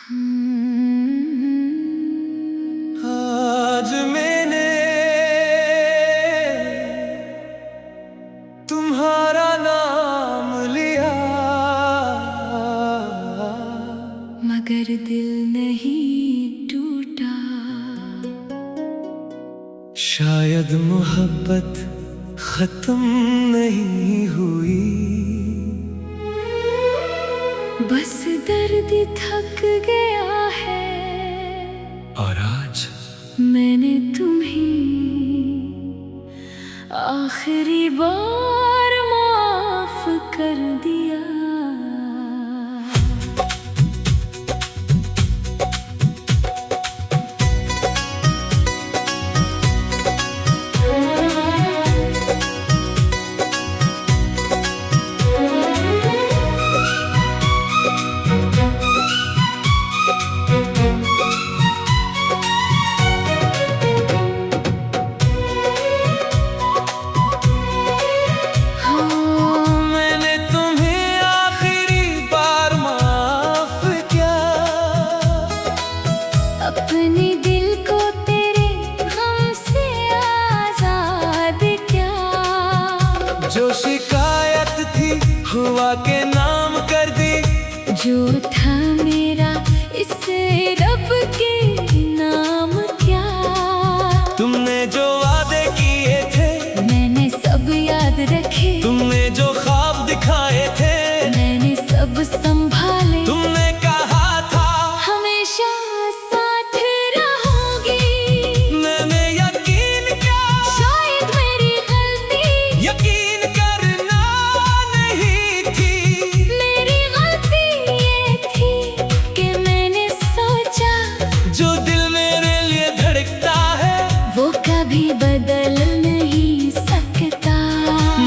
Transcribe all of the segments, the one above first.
आज मैंने तुम्हारा नाम लिया, मगर दिल नहीं टूटा। शायद मोहब्बत खत्म नहीं हुई, बस दर्द थक गया है। और आज मैंने तुम्हें आखिरी बार माफ कर दिया। अपने दिल को तेरे हमसे आजाद क्या। जो शिकायत थी हुआ के नाम कर दी, जो था मेरा इसे रब के नाम क्या। तुमने जो वादे किए थे मैंने सब याद रखे, तुमने जो ख्वाब दिखाए थे मैंने सब संभाले। तुमने कहा था हमेशा साथ रहोगी, मैंने यकीन किया शायद मेरी गलती यकीन करना नहीं थी। मेरी गलती ये थी कि मैंने सोचा जो दिल मेरे लिए धड़कता है वो कभी बदल नहीं सकता।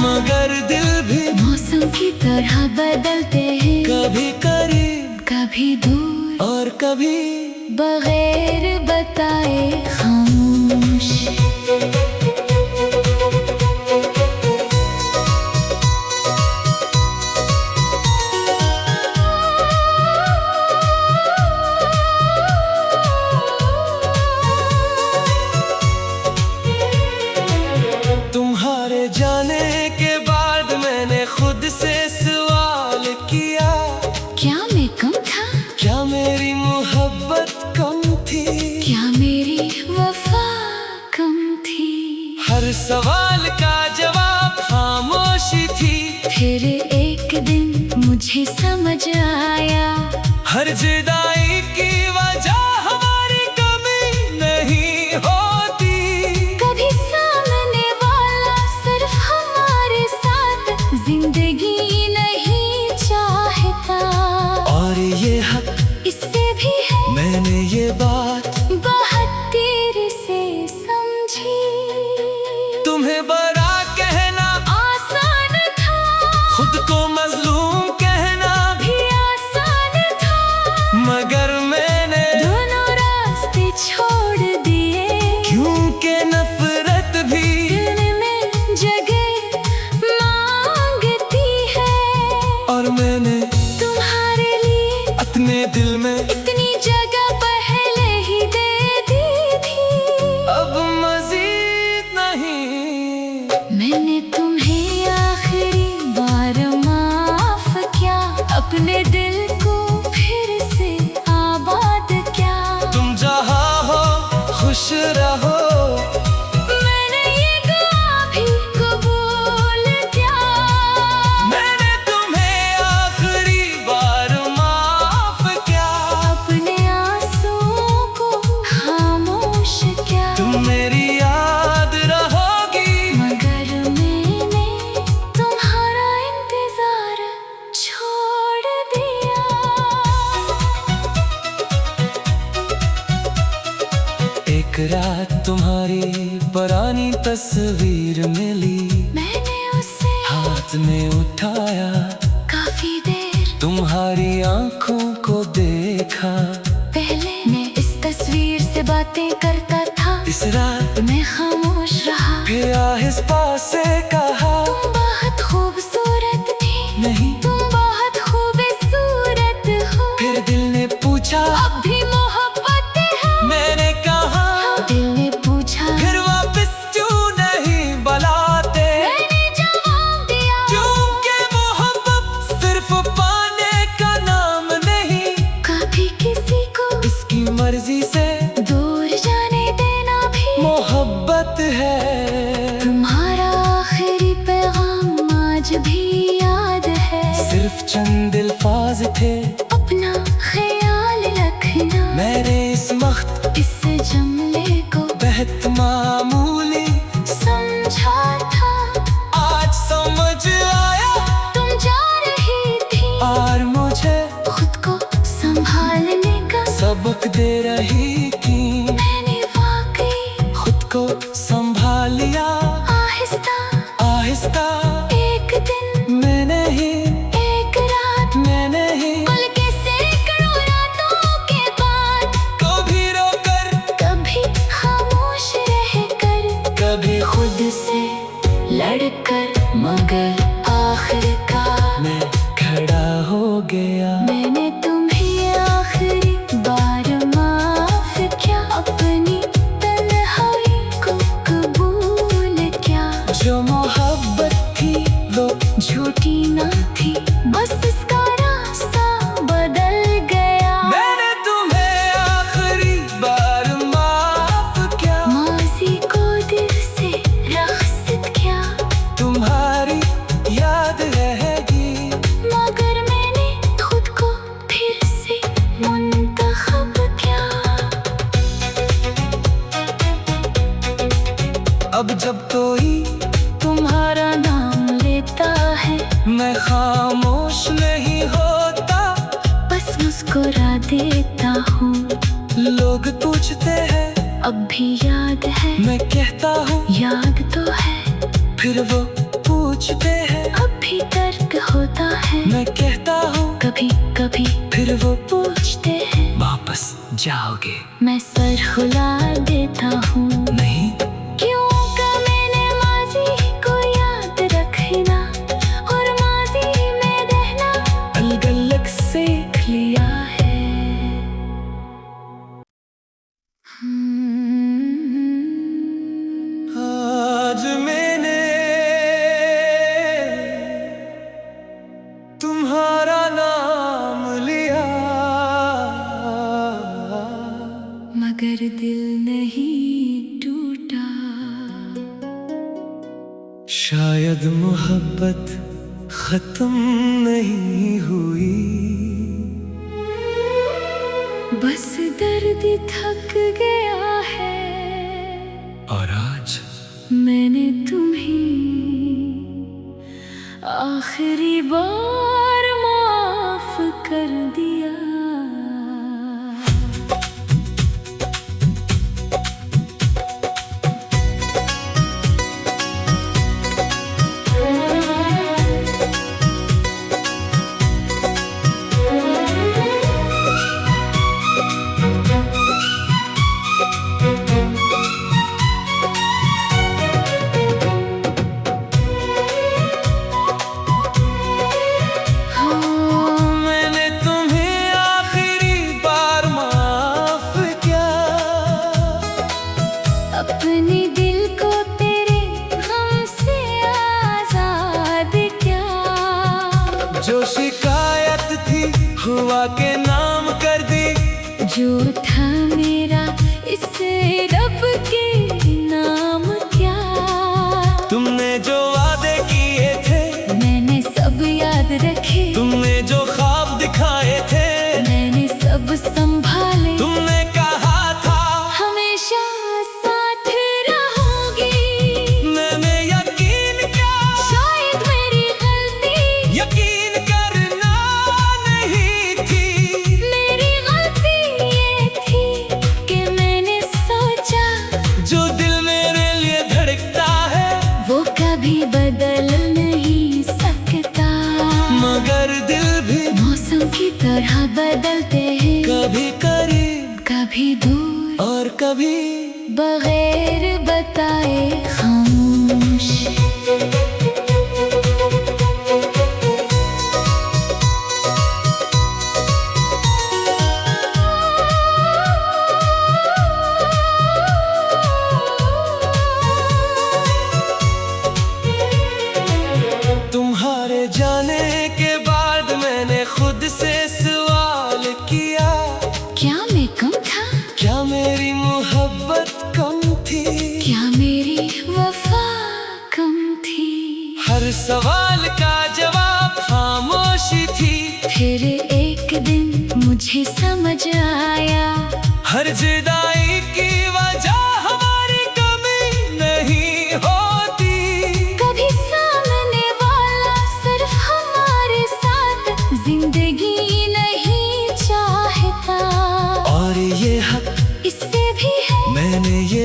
मगर दिल भी मौसम की तरह बदलते हैं, कभी करीब कभी दूर और कभी बगैर बताए खामोश। तुम्हारे जाने के बाद मैंने खुद से सवाल किया, क्या मैं कम था? क्या मेरी मोहब्बत कम थी? क्या मेरी वफा कम थी? हर सवाल का जवाब खामोशी थी। फिर एक दिन मुझे समझ आया, हर जुदाई की वजह हमारी कमी नहीं होती। कभी सामने वाला सिर्फ हमारे साथ जिंदगी नहीं चाहता। और ये हक इससे भी है मैंने ये बात बहुत देर से समझी। तुम्हें बड़ा कहना आसान था, खुद को मजलूम कहना भी आसान था, मगर मैंने दोनों रास्ते छोड़ दिए। क्योंकि नफरत भी दिल में जगह मांगती है, और मैंने तुम्हारे लिए अपने दिल में इतनी जगह पहले ही दे दी थी। अब मजीद नहीं। मैंने तुम्हें आखिरी बार माफ किया, अपने दिल को फिर से आबाद क्या। तुम जहाँ हो खुश रहो, मैंने ये दुआ भी कबूल किया। मैंने तुम्हें आखिरी बार माफ किया। अपने आंसुओं को खामोश किया, तुम मेरी याद रहोगी, मगर मैंने तुम्हारा इंतजार छोड़ दिया। एक रात तुम्हारी पुरानी तस्वीर मिली, मैंने उसे हाथ में उठाया, काफी देर तुम्हारी आंखों को देखा। पहले मैं इस तस्वीर से बातें करता था, इस रात मैं खामोश रहा। फिर आहिस्ता से कहा, तुम बहुत खूबसूरत थी, नहीं। तुम बहुत खूबसूरत हो। फिर दिल ने पूछा, अब दे रही थी। मैंने वाकई खुद को संभाल लिया आहिस्ता आहिस्ता। एक दिन मैंने ही एक रात मैंने ही पल के सैकड़ों रातों के बाद कभी रोकर कभी खामोश रहकर कभी खुद खुद से लड़कर मगर आखिरकार मैं खड़ा हो गया। मैंने तुम्हें आखिरी बार माफ किया अपनी तन्हाई को कबूल किया। जो मोहब्बत थी वो झूठी ना थी बस इसका रास्ता बदल गया। मैंने तुम्हें आखिरी बार माफ किया। माजी को दिल से रख्सत किया तुम्हारी याद रहेगी। मगर मैंने खुद को फिर से मुंतखब किया। अब जब कोई तुम्हारा नाम लेता है मैं खामोश नहीं होता। बस मुस्कुरा देता हूँ। लोग पूछते हैं अब भी याद है मैं कहता हूँ याद तो है फिर वो पूछते हैं अब भी तर्क होता है। मैं कहता हूँ कभी कभी फिर वो पूछते हैं वापस जाओगे मैं सर खुला देता हूँ। नहीं। क्यों का मैंने माजी को याद रखना और माजी में रहना अलग अलग सीख लिया है। आज मैंने तुम्हारा नाम लिया मगर दिल नहीं टूटा। शायद मोहब्बत खत्म नहीं हुई। बस दर्द थक गया है। और आज मैंने तुम्हें आखिरी बार माफ कर दिया। मैंने तुम्हें आखिरी बार माफ किया। अपने दिल को तेरे गम से आजाद किया। जो शिकायत थी हुआ के नाम कर दी। जो था मेरा इसे रब के नाम क्या। तुमने जो वादे किए थे मैंने सब याद रखे। तुमने जो ख्वाब दिखाए थे मैंने सब संभाले। तुमने कहा था हमेशा साथ रहोगी। मैंने यकीन किया। शायद मेरी गलती यकीन करना नहीं थी। मेरी गलती ये थी कि मैंने सोचा जो दिल मेरे लिए धड़कता है वो कभी बदल नहीं सकता। मगर दिल भी मौसम की तरह बदलते हैं कभी करीब कभी दूर और कभी बगैर बताए खामोश। तुम्हारे जाने के बाद मैंने खुद से सवाल किया। क्या मैं कम था? क्या मेरी मोहब्बत कम थी? क्या मेरी वफा कम थी? हर सवाल का जवाब खामोशी थी। फिर एक दिन मुझे समझ आया हर जुदाई की वजह हमारी कमी नहीं होती। कभी सामने वाला सिर्फ हमारे साथ जिंदगी नहीं चाहता। और ये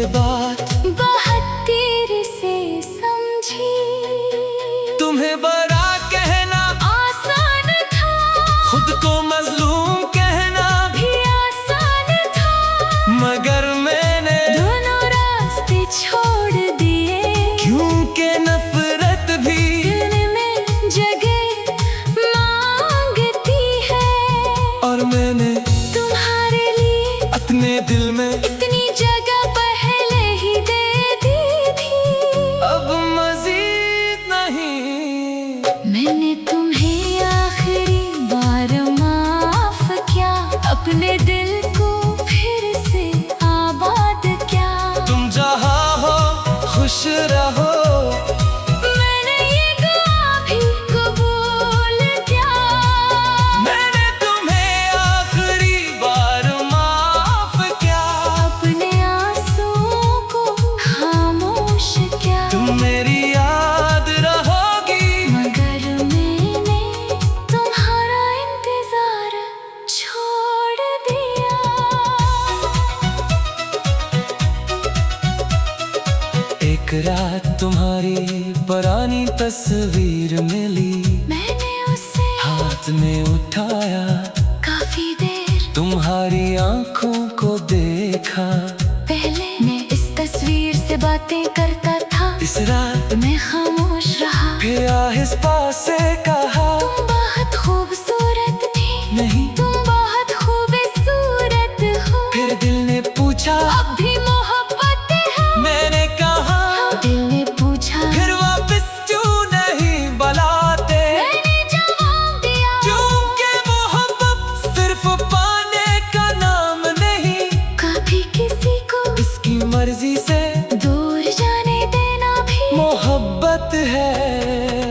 ये बात बहुत देर से समझी। तुम्हें बड़ा कहना आसान था, खुद को मजलूम कहना भी आसान था, मगर मैंने दोनों रास्ते छोड़ दिए। क्योंकि नफरत भी दिल में जगह मांगती है, और मैंने तुम्हारे लिए अपने दिल में इतनी जगह पहले ही दे दी थी। अब मजीद नहीं। मैंने तुम्हें आखिरी बार माफ किया, अपने दिल को फिर से आबाद किया। तुम जहाँ हो खुश रहो, मैंने ये दुआ भी कबूल किया। मैंने तुम्हें आखिरी बार माफ किया। अपने आंसुओं को खामोश किया, तुम मेरी याद रहोगी, मगर मैंने तुम्हारा इंतजार छोड़ दिया। एक रात तुम्हारी पुरानी तस्वीर मिली, मैंने उसे हाथ में उठाया, काफी देर तुम्हारी आंखों को देखा। पहले मैं इस तस्वीर से बातें करता था, इस रात मैं खामोश रहा। फिर आहिस्ता से कहा, तुम बहुत खूबसूरत थी, नहीं। तुम बहुत खूबसूरत हो। फिर दिल ने पूछा, अब भी मोहब्बत है। मैंने कहा, दिल ने पूछा, फिर वापस क्यों नहीं बुलाते? मैंने जवाब दिया, क्योंकि मोहब्बत सिर्फ पाने का नाम नहीं, कभी किसी को इसकी मर्जी से दूर जाने देना भी मोहब्बत है।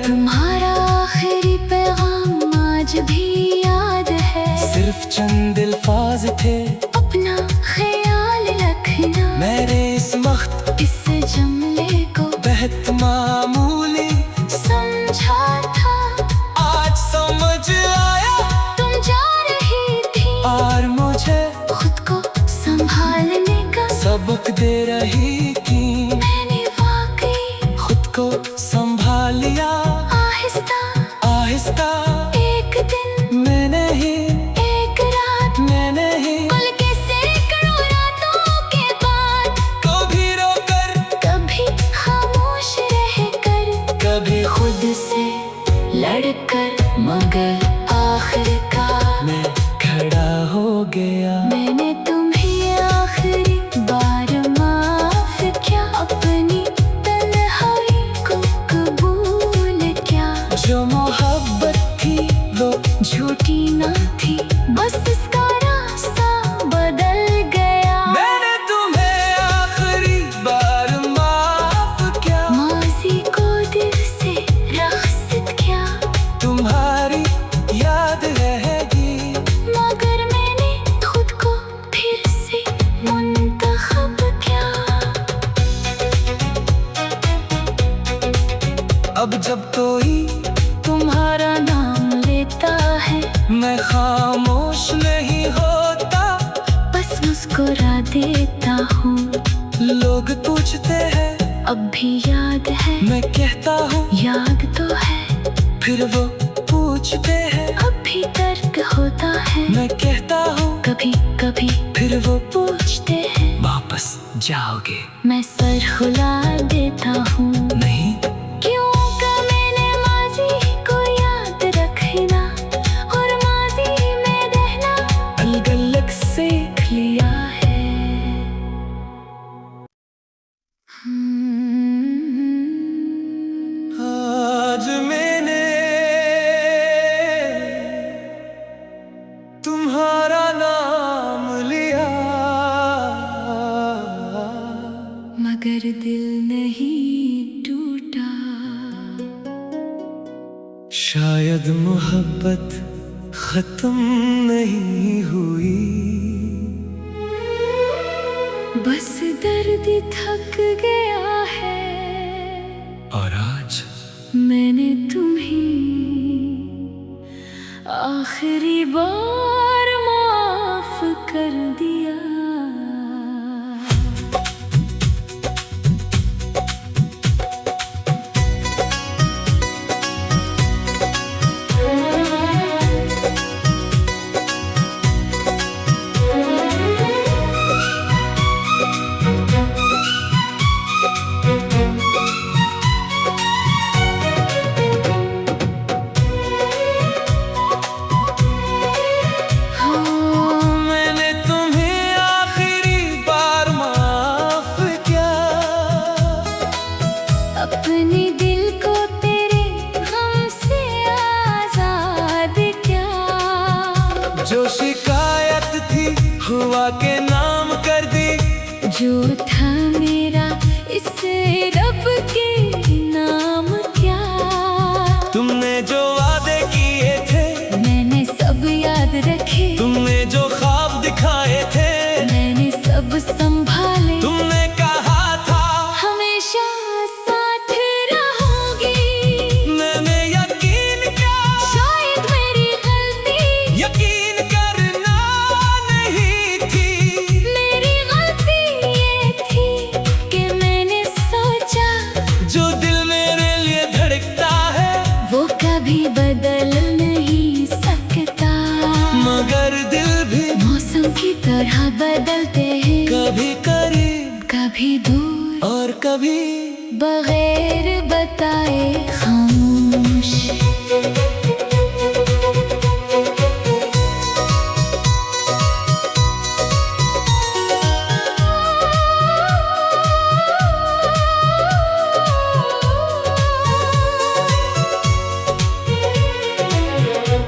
तुम्हारा आखिरी पैगाम आज भी याद है। सिर्फ चंद अल्फाज थे, अपना ख्याल रखना, मैंने इस वक्त इस जुमले को बेहद मामूली समझा था। आज समझ आया, तुम जा रही थी, और मुझे खुद को संभालने का सबक दे रही थी। मैंने वाकई खुद को संभाल लिया, आहिस्ता आहिस्ता। एक दिन, मैंने ही, एक रात, मैंने ही पल के सैकड़ों रातों के बाद, कभी रोकर, कभी खामोश रहकर, कभी खुद से लड़कर, मगर आखिरकार मैं खड़ा हो गया। मैंने तुम्हें आखिरी बार माफ किया, अपनी तन्हाई को कबूल किया। जो मोहब्बत थी वो झूठी ना थी, बस इसका रास्ता बदल गया। मैंने तुम्हें आखिरी बार माफ किया, माजी को दिल से रख्सत किया, तुम्हारी याद रहेगी। मगर मैंने खुद को फिर से मुंतखब किया। अब जब कोई तुम्हारा नाम लेता है, मैं खामोश नहीं होता, बस मुस्कुरा देता हूँ। लोग पूछते हैं अब भी याद है, मैं कहता हूँ याद तो है, फिर वो पूछते हैं अब भी तर्क होता है। मैं कहता हूँ कभी कभी फिर वो पूछते हैं, वापस जाओगे? मैं सर हिला देता हूँ। नहीं, क्यों का मैंने माजी को याद रखना और माजी में रहना अलग अलग सीख लिया है। आज मैंने तुम्हारा नाम लिया, मगर दिल नहीं टूटा। शायद मोहब्बत खत्म नहीं हुई, बस दर्द थक गया है। और आज मैंने तुम्हें आखिरी बार माफ कर दिया। थी हुआ के नाम कर दी। जो था मेरा इससे रब के नाम क्या। तुमने जो वादे किए थे मैंने सब याद रखे। तुमने जो ख्वाब दिखाए थे मैंने सब संभाले। तुमने कहा था हमेशा साथ रहोगी। मैंने यकीन किया शायद मेरी गलती यकीन करना नहीं थी। मेरी गलती ये थी कि मैंने सोचा जो दिल मेरे लिए धड़कता है वो कभी बदल नहीं सकता। मगर दिल भी मौसम की तरह बदलते हैं। कभी करीब कभी दूर और कभी बगैर बताए खामोश।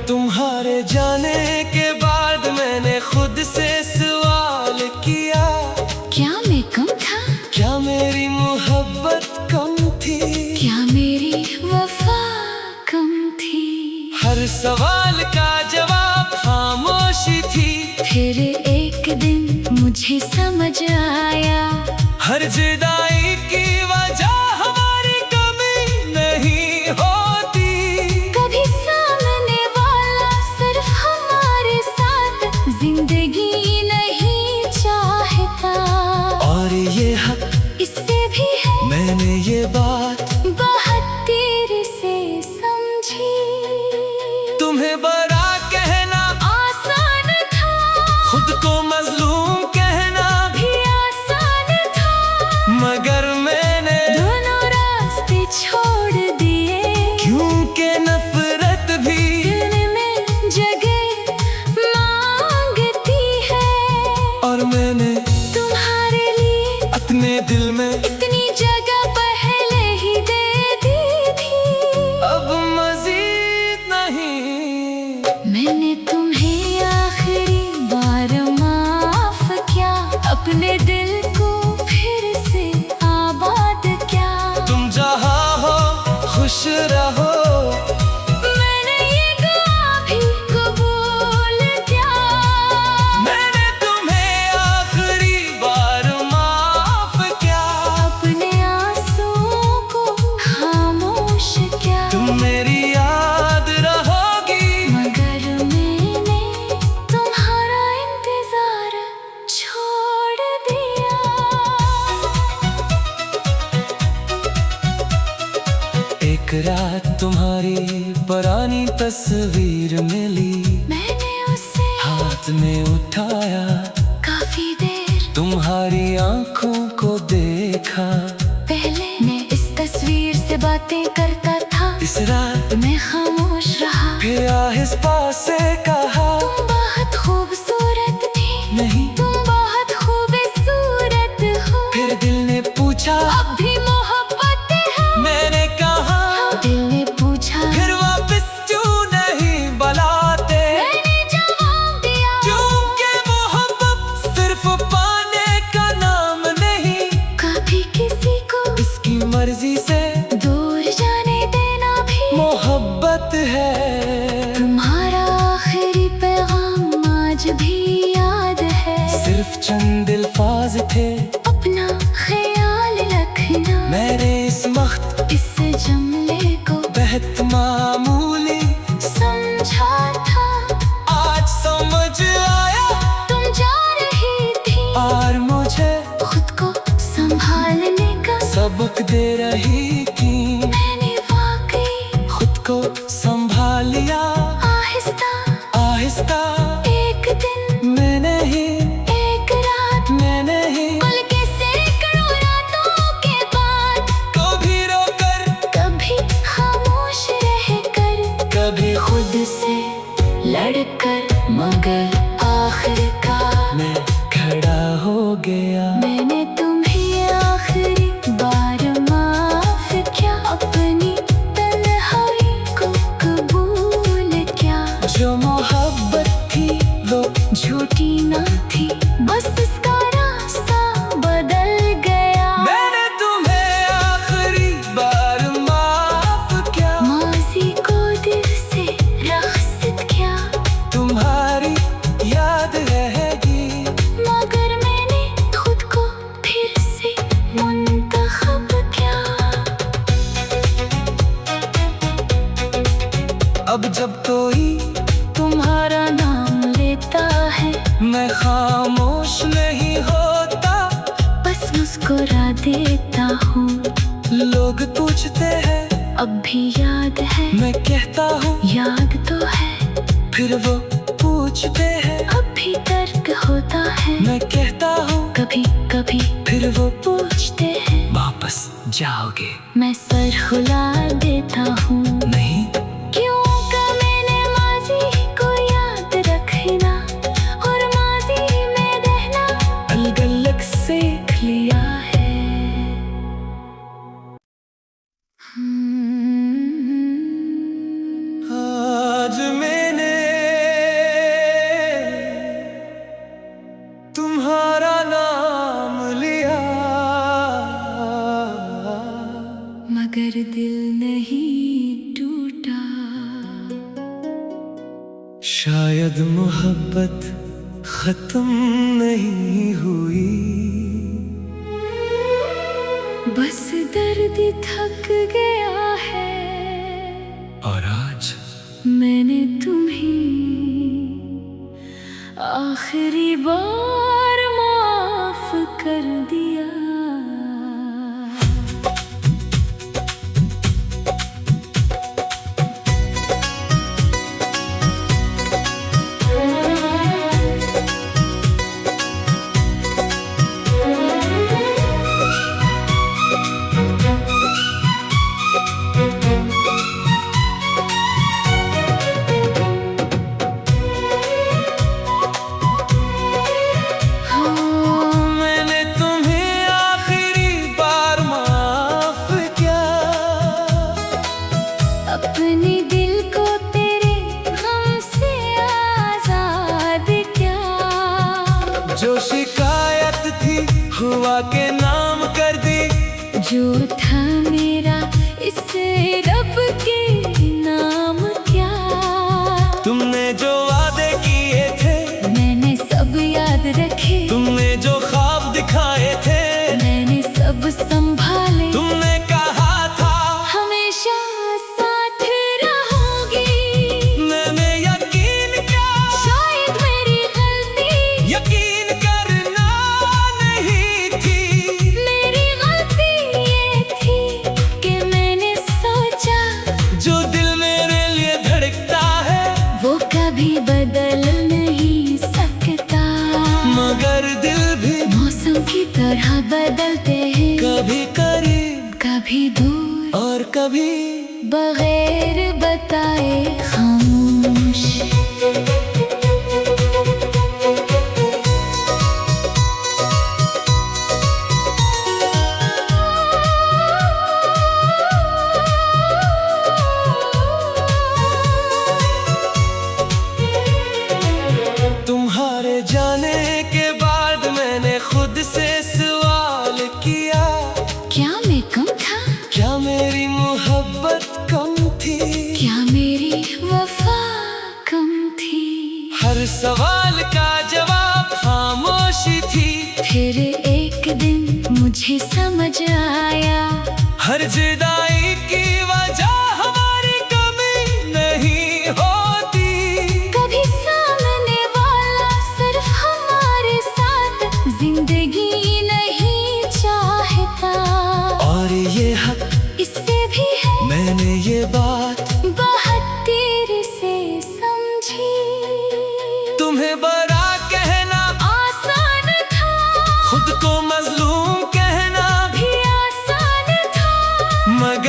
तुम्हारे जाने के बाद मैंने खुद से सवाल किया क्या मैं कम था। क्या मेरी मोहब्बत कम थी। क्या मेरी वफा कम थी। हर सवाल का जवाब खामोशी थी। फिर एक दिन मुझे समझ आया हर जुदाई की वजह हमारी कमी नहीं होती। कभी सामने वाला सिर्फ हमारे साथ जिंदगी नहीं चाहता। और ये हक इससे भी है मैंने ये बात बहुत देर से समझी। तुम्हें बड़ा कहना आसान था खुद को मजलूम कहना भी आसान था। मगर मैंने दोनों रास्ते छोड़ दिए। क्योंकि नफरत भी दिल में जगह मांगती है। और मैंने तुम्हारे लिए अपने दिल में इतनी जगह पहले ही दे दी थी। अब मजीद नहीं। मैंने तुम्हें आखिरी बार माफ किया। अपने दिल को फिर से आबाद क्या। तुम जहाँ हो खुश रहो। मैंने ये दुआ भी कबूल किया। मैंने तुम्हें आखिरी बार माफ किया। अपने आंसुओं को खामोश किया। तुम मेरी याद रहोगी। मगर मैंने तुम्हारा इंतजार छोड़ दिया। एक रात तुम्हारी पुरानी तस्वीर मिली। मैंने उसे हाथ में उठाया काफी देर तुम्हारी आंखों को देखा। पहले मैं इस तस्वीर से बातें करता था। इस रात मैं खामोश रहा। फिर आहिस्ता से कहा तुम बहुत खूबसूरत थी। नहीं। तुम बहुत खूबसूरत हो। फिर दिल ने पूछा अब भी मोहब्बत है। मैंने कहा दिल ने पूछा फिर वापस क्यों नहीं बुलाते। मैंने जवाब दिया क्योंकि मोहब्बत सिर्फ पाने का नाम नहीं। कभी किसी को इसकी मर्जी से दूर जाने देना भी मोहब्बत है। तुम्हारा आखिरी पैगाम आज भी याद है। सिर्फ चंद अल्फाज थे अपना ख्याल रखना। मेरे इस वक्त इस जुमले को बेहद मामूली समझा था। आज समझ आया तुम जा रही थी और मुझे खुद को संभालने का सबक दे रही थी। मैंने वाकई खुद को संभाल लिया आहिस्ता आहिस्ता। एक दिन मैंने ही एक रात मैंने ही पल के सैकड़ों रातों के बाद कभी रोकर कभी खामोश रहकर कभी खुद से लड़कर मगर आखिरकार मैं खड़ा हो गया। मैंने तुम्हें आखिरी बार माफ किया। अपनी तन्हाई को कबूल किया। जो मोहब्बत थी वो झूठ टूटी ना थी, बस इसका रास्ता बदल गया। मैंने तुम्हें आखिरी बार माफ किया, माज़ी को दिल से राहत किया, तुम्हारी याद रहेगी। मगर मैंने खुद को फिर से मुंतखब किया। अब जब कोई तुम्हारा नाम लेता है, मैं खामोश नहीं होता, बस मुस्कुरा देता हूँ। लोग पूछते हैं अब भी याद है, मैं कहता हूँ याद तो है। फिर वो पूछते हैं अब भी तर्क होता है, मैं कहता हूँ कभी कभी फिर वो पूछते हैं वापस जाओगे? मैं सर हिला देता हूँ। नहीं, क्यों का मैंने माज़ी को याद रखना और माज़ी में रहना अलग अलग सीख लिया है। आज मैंने तुम्हारा नाम लिया, मगर दिल नहीं टूटा। शायद मोहब्बत खत्म नहीं हुई, बस दर्द थक गया है। और आज मैंने तुम्हें आखिरी बार माफ कर दिया। अपने दिल को तेरे गम से आजाद क्या। जो शिकायत थी हुआ के नाम कर दी, जो था मेरा इसे रब के नाम क्या। तुमने जो वादे किए थे मैंने सब याद रखे, तुमने जो ख्वाब दिखाए थे मैंने सब संभाले। तुमने कहा था हमेशा साथ रहोगी, मैंने यकीन किया। शायद मेरी गलती यकीन करना नहीं थी, मेरी गलती ये थी कि मैंने सोचा जो दिल मेरे लिए धड़कता है वो कभी बदल नहीं सकता। मगर दिल भी मौसम की तरह बदलते हैं, कभी करीब कभी दूर और कभी बगैर बताए खामोश। तुम्हारे जाने के बाद मैंने खुद से सवाल किया, क्या मैं कम था, क्या मेरी मोहब्बत कम थी, क्या मेरी वफा कम थी। हर सवाल का जवाब खामोशी थी। फिर एक दिन मुझे समझ आया, हर जुदाई की वजह हमारी कमी नहीं होती, कभी सामने वाला सिर्फ हमारे साथ जिंदगी नहीं चाहता। और ये हक इससे भी है मैंने ये बात बहुत देर से समझी। तुम्हें बड़ा कहना आसान था, खुद को मजलूम कहना भी आसान था, मगर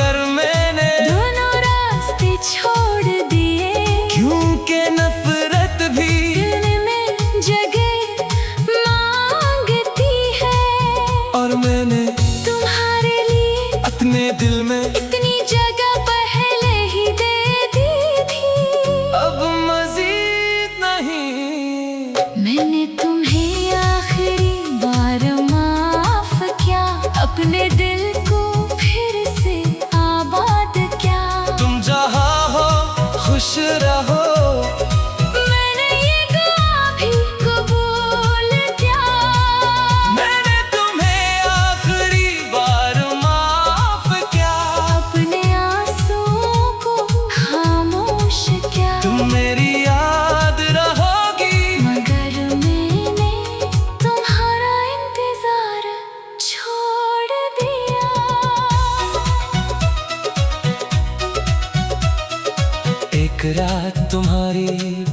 एक रात तुम्हारी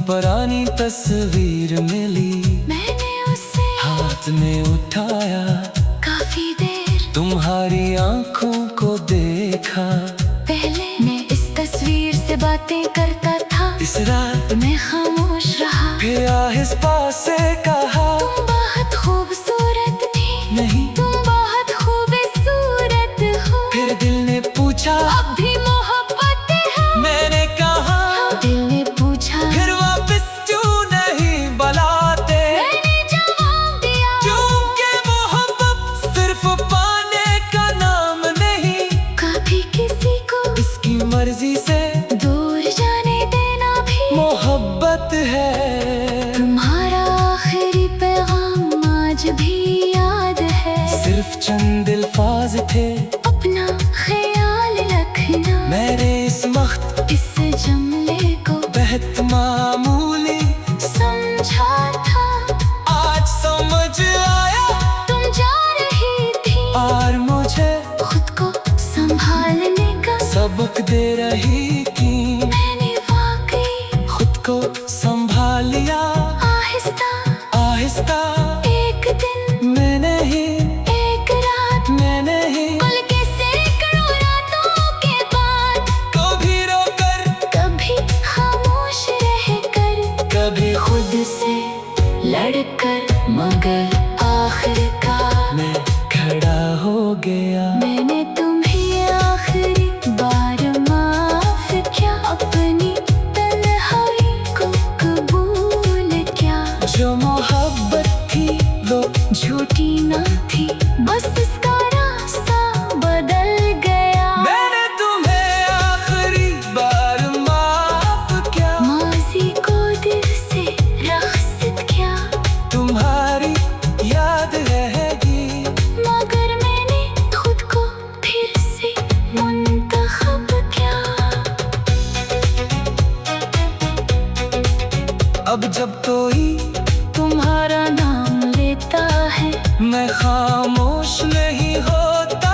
पुरानी तस्वीर मिली, मैंने उसे हाथ में उठाया, काफी देर तुम्हारी आंखों को देखा। पहले मैं इस तस्वीर से बातें करता था, इस रात मैं खामोश रहा। फिर आहिस्ता से कहा, तुम बहुत खूबसूरत थी, नहीं तुम बहुत खूबसूरत हो। फिर दिल ने पूछा, अब भी मोहब्बत है? मैंने कहा, दिल ने पूछा, फिर वापस क्यों नहीं बुलाते? मैंने जवाब दिया, क्योंकि मोहब्बत सिर्फ पाने का नाम नहीं, कभी किसी को इसकी मर्जी से दूर जाने देना भी मोहब्बत है। तुम्हारा आखिरी पैगाम आज भी याद है, सिर्फ चंद अल्फाज थे, अपना ख्याल रखना। मैंने इस वक्त इस जुमले को बेहद मामूली समझा था, आज समझ आया, तुम जा रही थी और मुझे खुद को संभालने का सबक दे रही थी। मैंने वाकई खुद को संभाल लिया, आहिस्ता आहिस्ता एक दिन, मैंने ही एक रात, मैंने ही पल के सैकड़ों रातों के बाद, कभी रोकर कभी खामोश रहकर, कभी खुद से लड़कर, मगर आखिरकार मैं खड़ा हो गया। मैंने तुम्हें आखिरी बार माफ किया, अपनी तन्हाई को कबूल किया। जो मोहब्बत थी वो झूठी न थी, बस इसका रास्ता बदल गया। मैंने तुम्हें आखिरी बार माफ किया, माजी को दिल से रख्सत किया, तुम्हारी याद रहेगी, मगर मैंने खुद को फिर से मुंतखब किया। अब जब कोई तुम्हारा नाम लेता है, मैं खामोश नहीं होता,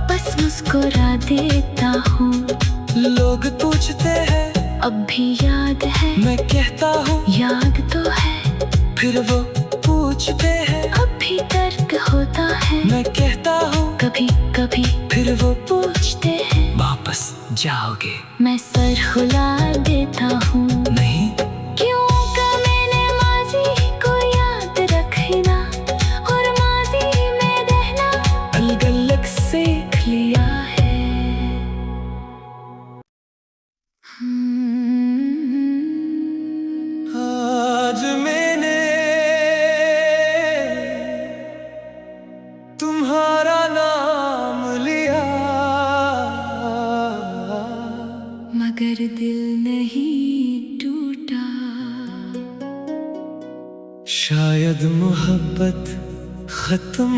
बस मुस्कुरा देता हूँ। लोग पूछते हैं अब भी याद है, मैं कहता हूँ याद तो है, फिर वो पूछते हैं अब भी तर्क होता है, मैं कहता हूँ कभी कभी फिर वो पूछते हैं, वापस जाओगे? मैं सर हिला देता हूँ। नहीं क्यों का मैंने माजी को याद रखना और माजी में रहना अलग अलग सीख लिया है। आज मैंने तुम्हारा नाम लिया, मगर दिल नहीं टूटा। शायद मोहब्बत खत्म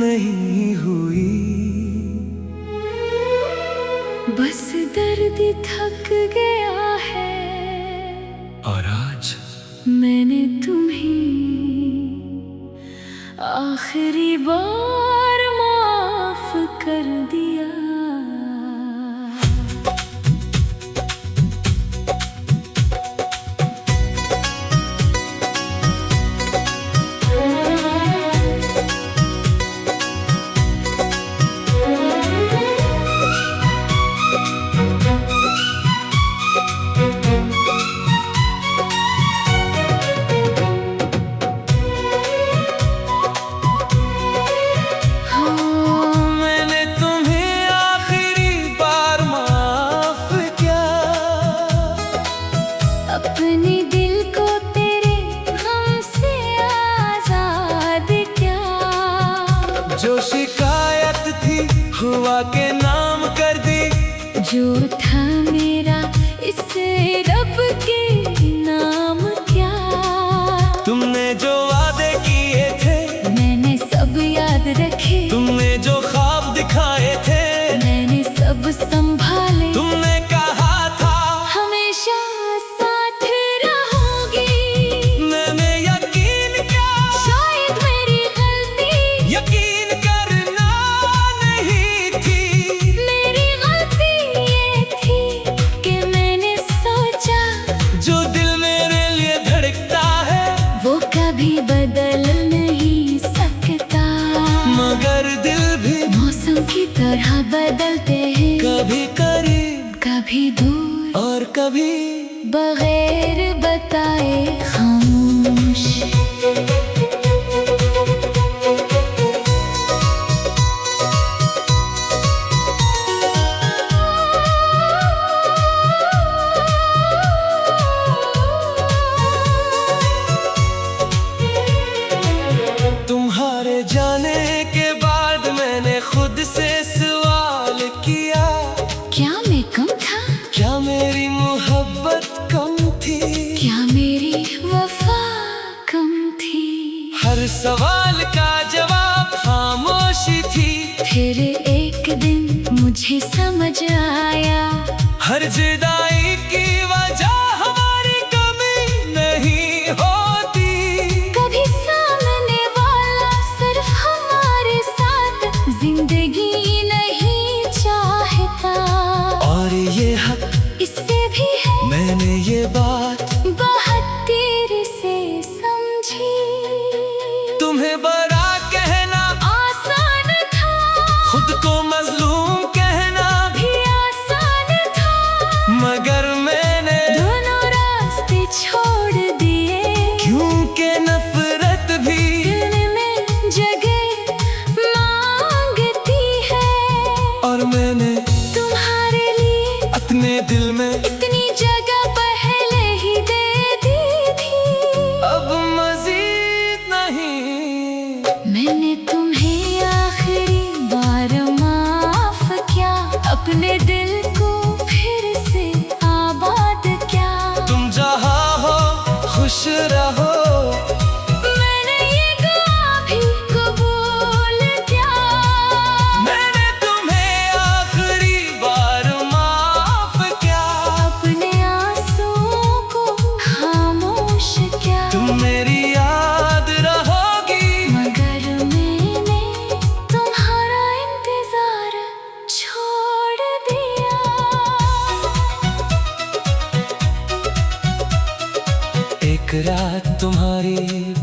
नहीं हुई, बस दर्द थक गया है। और आज मैंने तुम्हें आखिरी बार माफ कर दिया। अपने दिल को तेरे गम से आजाद क्या। जो शिकायत थी हुआ के नाम कर दी, जो था मेरा इसे रब के नाम क्या। तुमने जो वादे किए थे मैंने सब याद रखे, तुमने जो ख्वाब दिखाए थे मैंने सब संभाले। तुमने कहा था हमेशा साथ रहोगी, मैंने यकीन किया। शायद मेरी गलती यकीन करना नहीं थी, मेरी गलती ये थी कि मैंने सोचा बदल नहीं सकता, मगर दिल भी मौसम की तरह बदलते हैं, कभी करीब कभी दूर और कभी बगैर बताए खामोश। तुम्हारे जाने के बाद मैंने खुद से सवाल किया, क्या मैं कम था, क्या मेरी मोहब्बत कम थी, क्या मेरी वफा कम थी? हर सवाल का जवाब खामोशी थी। फिर एक दिन मुझे समझ आया, हर जुदाई की वजह हमारी कमी नहीं होती, कभी सामने वाला सिर्फ हमारे साथ जिंदगी नहीं चाहता, और ये हक इससे भी है मैंने ये बात बहुत देर से समझी। तुम्हें बड़ा कहना आसान था, खुद को मजलूम कहना भी आसान था, मगर मैंने दोनों रास्ते छोड़ दिए, क्योंकि नफरत भी दिल में जगह मांगती है, और मैंने तुम्हारे लिए अपने दिल में इतनी जगह पहले ही दे दी थी। अब मजीद नहीं। मैंने तुम्हें आखिरी बार माफ किया, अपने दिल को फिर से आबाद किया। तुम जहाँ हो खुश रहो, मैंने ये दुआ भी कबूल किया, मैंने तुम्हें आखिरी बार माफ किया, अपने आंसुओं को खामोश किया। तुम मेरी याद रहोगी, मगर मैंने तुम्हारा इंतजार छोड़ दिया। एक रात तुम्हारी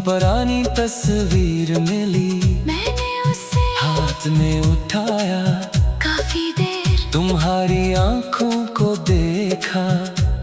पुरानी तस्वीर मिली, मैंने उसे हाथ में उठाया, काफी देर तुम्हारी आंखों को देखा,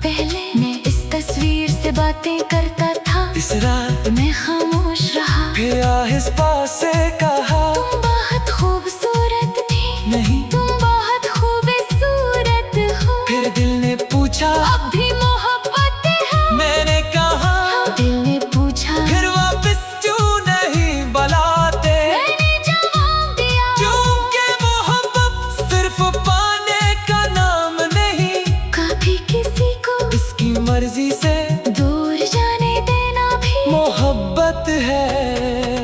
पहले मैं इस तस्वीर से बातें करता था, इस रात मैं खामोश रहा। फिर आहिस्ता से कहा, तुम बहुत खूबसूरत थी, नहीं। तुम बहुत खूबसूरत हो, फिर दिल ने पूछा, अब भी मोहब्बत है। मैंने कहा, दिल ने पूछा, फिर वापस क्यों नहीं बुलाते, मैंने जवाब दिया, क्योंकि मोहब्बत सिर्फ पाने का नाम नहीं, कभी किसी को इसकी मर्जी से दूर जाने देना भी मोहब्बत है।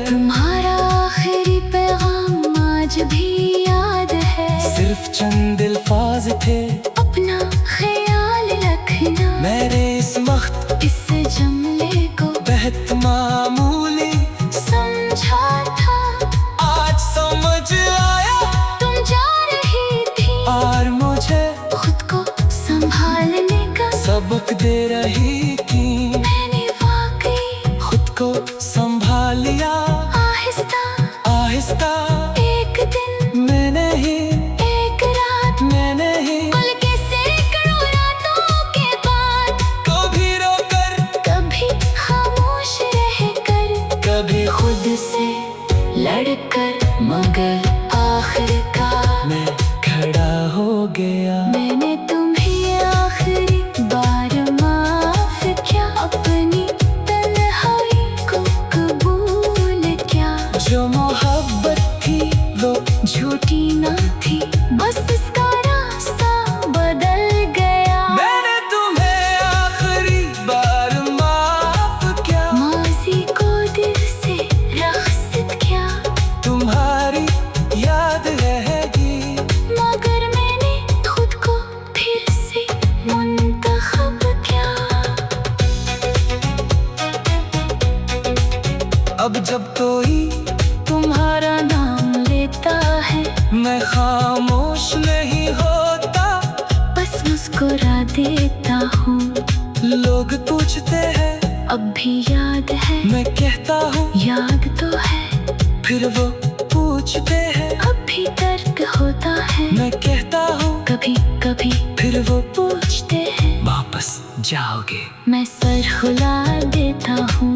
तुम्हारा आखिरी पैगाम आज भी याद है, सिर्फ चंद अल्फाज थे, अपना ख्याल रखना। मैंने इस वक्त इस जुमले को बेहद मामूली समझा था, आज समझ आया, तुम जा रही थी, और मुझे खुद को संभालने का सबक दे रही थी, मैंने वाकई खुद को संभाल लिया, आहिस्ता आहिस्ता। एक दिन मैंने ही एक रात मैंने ही पल के सैकड़ों रातों के बाद, कभी रोकर कभी खामोश रहकर, कभी खुद से लड़कर, मगर आखिरकार मैं खड़ा हो गया। मैंने तुम्हें आखिरी बार माफ किया, अपनी तन्हाई को कबूल किया। जो मोहब्बत थी वो झूठी ना थी, बस इसका रास्ता बदल गया। मैंने तुम्हें आखिरी बार माफ किया, माजी को दिल से रख्सत किया, तुम्हारी याद रहेगी, मगर मैंने खुद को फिर से मुंतखब किया। अब जब कोई तुम्हारा नाम लेता है, मैं खामोश नहीं होता, बस मुस्कुरा देता हूँ। लोग पूछते हैं अब भी याद है, मैं कहता हूँ फिर वो पूछते हैं अब भी तर्क होता है, मैं कहता हूँ कभी कभी फिर वो पूछते हैं वापस जाओगे। मैं सर हिला देता हूँ।